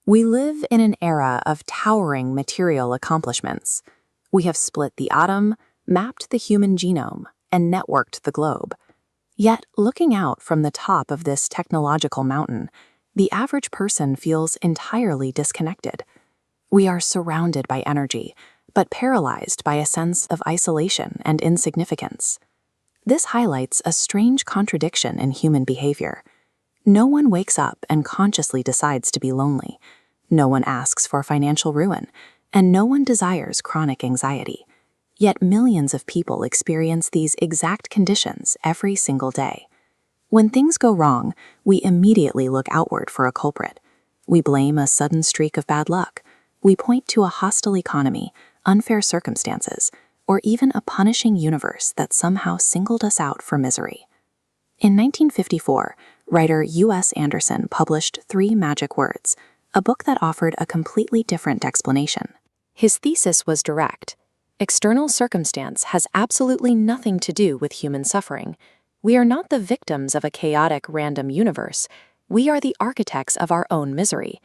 We live in an era of towering material accomplishments. We have split the atom, mapped the human genome, and networked the globe. Yet, looking out from the top of this technological mountain, the average person feels entirely disconnected. We are surrounded by energy, but paralyzed by a sense of isolation and insignificance. This highlights a strange contradiction in human behavior. No one wakes up and consciously decides to be lonely. No one asks for financial ruin, and no one desires chronic anxiety. Yet millions of people experience these exact conditions every single day. When things go wrong, we immediately look outward for a culprit. We blame a sudden streak of bad luck. We point to a hostile economy, unfair circumstances, or even a punishing universe that somehow singled us out for misery. In 1954, writer U.S. Andersen published 3 Magic Words, a book that offered a completely different explanation. His thesis was direct. External circumstance has absolutely nothing to do with human suffering. We are not the victims of a chaotic, random universe. We are the architects of our own misery.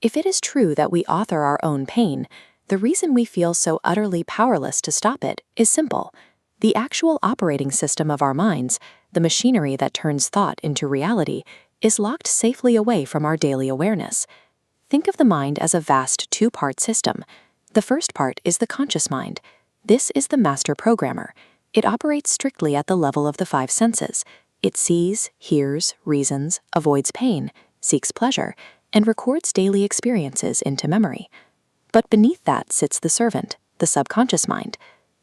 If it is true that we author our own pain, the reason we feel so utterly powerless to stop it is simple. The actual operating system of our minds, the machinery that turns thought into reality, is locked safely away from our daily awareness. Think of the mind as a vast 2-part system. The first part is the conscious mind. This is the master programmer. It operates strictly at the level of the 5 senses. It sees, hears, reasons, avoids pain, seeks pleasure, and records daily experiences into memory. But beneath that sits the servant, the subconscious mind.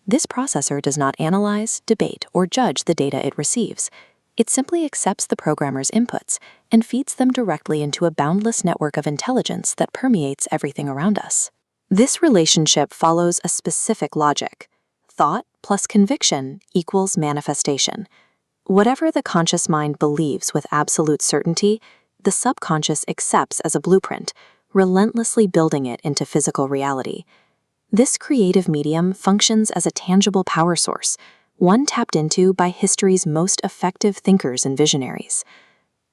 This processor does not analyze, debate, or judge the data it receives. It simply accepts the programmer's inputs and feeds them directly into a boundless network of intelligence that permeates everything around us. This relationship follows a specific logic. Thought plus conviction equals manifestation. Whatever the conscious mind believes with absolute certainty, the subconscious accepts as a blueprint, relentlessly building it into physical reality. This creative medium functions as a tangible power source, one tapped into by history's most effective thinkers and visionaries.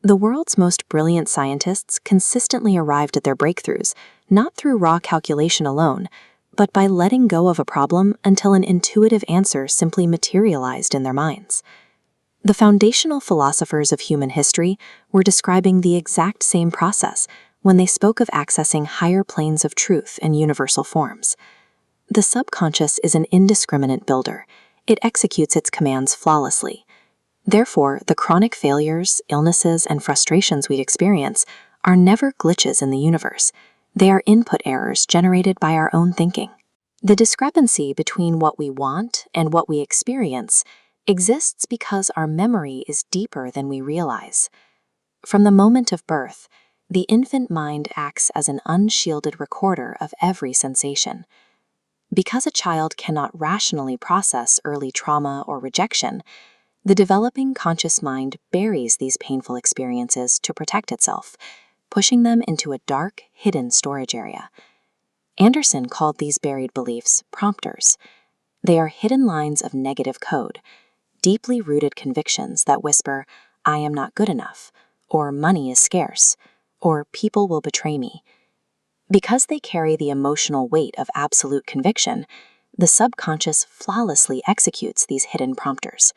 The world's most brilliant scientists consistently arrived at their breakthroughs, not through raw calculation alone, but by letting go of a problem until an intuitive answer simply materialized in their minds. The foundational philosophers of human history were describing the exact same process when they spoke of accessing higher planes of truth and universal forms. The subconscious is an indiscriminate builder. It executes its commands flawlessly. Therefore, the chronic failures, illnesses, and frustrations we experience are never glitches in the universe. They are input errors generated by our own thinking. The discrepancy between what we want and what we experience exists because our memory is deeper than we realize. From the moment of birth, the infant mind acts as an unshielded recorder of every sensation. Because a child cannot rationally process early trauma or rejection, the developing conscious mind buries these painful experiences to protect itself, pushing them into a dark, hidden storage area. Andersen called these buried beliefs prompters. They are hidden lines of negative code, deeply rooted convictions that whisper, "I am not good enough," or "money is scarce," or "people will betray me." Because they carry the emotional weight of absolute conviction, the subconscious flawlessly executes these hidden prompters.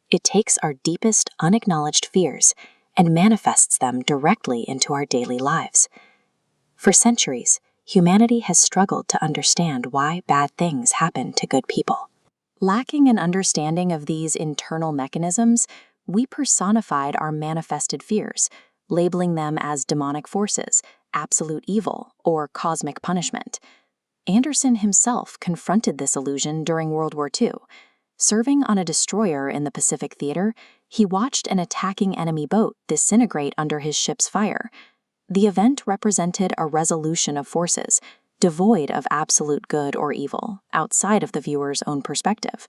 It takes our deepest unacknowledged fears and manifests them directly into our daily lives. For centuries, humanity has struggled to understand why bad things happen to good people. Lacking an understanding of these internal mechanisms, we personified our manifested fears, labeling them as demonic forces, absolute evil, or cosmic punishment. Andersen himself confronted this illusion during World War II. Serving on a destroyer in the Pacific Theater, he watched an attacking enemy boat disintegrate under his ship's fire. The event represented a resolution of forces, devoid of absolute good or evil, outside of the viewer's own perspective.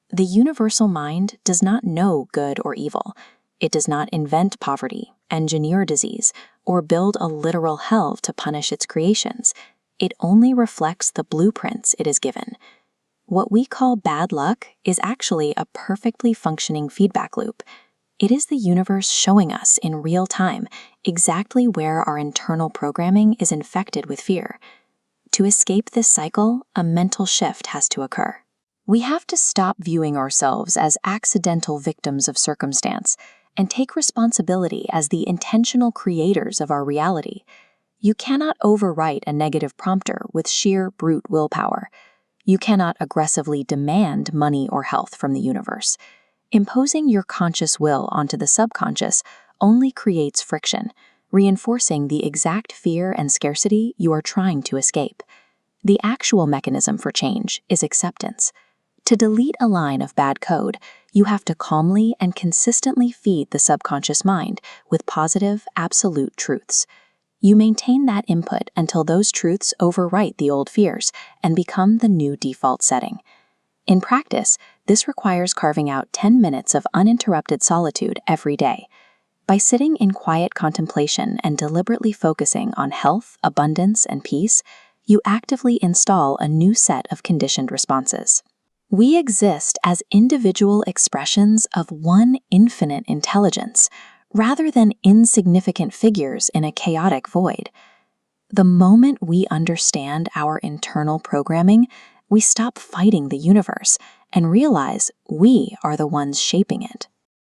The universal mind does not know good or evil. It does not invent poverty, engineer disease, or build a literal hell to punish its creations. It only reflects the blueprints it is given. What we call bad luck is actually a perfectly functioning feedback loop. It is the universe showing us in real time exactly where our internal programming is infected with fear. To escape this cycle, a mental shift has to occur. We have to stop viewing ourselves as accidental victims of circumstance and take responsibility as the intentional creators of our reality. You cannot overwrite a negative prompter with sheer brute willpower. You cannot aggressively demand money or health from the universe. Imposing your conscious will onto the subconscious only creates friction, reinforcing the exact fear and scarcity you are trying to escape. The actual mechanism for change is acceptance. To delete a line of bad code, you have to calmly and consistently feed the subconscious mind with positive, absolute truths. You maintain that input until those truths overwrite the old fears and become the new default setting. In practice, this requires carving out 10 minutes of uninterrupted solitude every day. By sitting in quiet contemplation and deliberately focusing on health, abundance, and peace, you actively install a new set of conditioned responses. We exist as individual expressions of one infinite intelligence, rather than insignificant figures in a chaotic void. The moment we understand our internal programming, we stop fighting the universe and realize we are the ones shaping it.